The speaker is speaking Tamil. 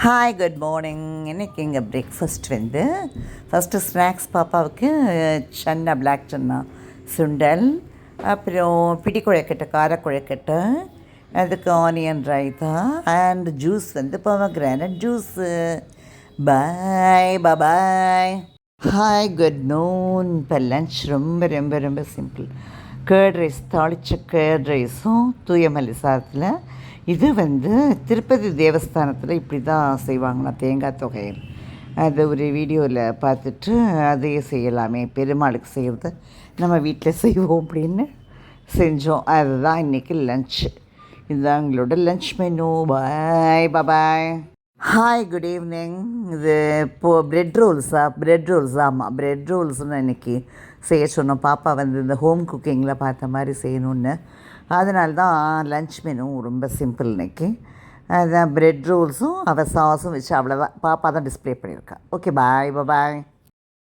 Hi good morning. இன்றைக்கி எங்கள் பிரேக்ஃபாஸ்ட் வந்து ஃபஸ்ட்டு ஸ்நாக்ஸ் பாப்பாவுக்கு சன்னா பிளாக் சன்னா சுண்டல், அப்புறம் பிடி குழக்கட்டை கார குழக்கட்டை, அதுக்கு ஆனியன் ரைத்தா அண்ட் ஜூஸ் வந்து pomegranate juice. Bye bye. Hi good noon. இப்போ லன்ச் ரொம்ப ரொம்ப ரொம்ப சிம்பிள். கேர்ட் ரைஸ், தாளித்த கேர்ட் ரைஸும் தூயமல்லி சாதத்தில். இது வந்து திருப்பதி தேவஸ்தானத்தில் இப்படி தான் செய்வாங்களா தேங்காய் தொகையல். அது ஒரு வீடியோவில் பார்த்துட்டு அதையே செய்யலாமே, பெருமாளுக்கு செய்கிறது நம்ம வீட்டில் செய்வோம் அப்படின்னு செஞ்சோம். அதுதான் இன்றைக்கி லன்ச்சு. இதுதான் எங்களோட lunch menu. Bye bye. Hi good evening. இது இப்போது ப்ரெட் ரோல்ஸ். ஆமாம், ப்ரெட் ரோல்ஸ்னு இன்றைக்கி செய்ய சொன்னோம். பாப்பா வந்து இந்த ஹோம் குக்கிங்கில் பார்த்த மாதிரி செய்யணுன்னு. அதனால தான் லன்ச் மெனு ரொம்ப சிம்பிள் இன்றைக்கி. அதுதான் ப்ரெட் ரோல்ஸும் அவள் சாஸும் வச்சு, அவ்வளோதான். பாப்பா தான் டிஸ்பிளே பண்ணியிருக்கா. ஓகே, பாய் பாய்.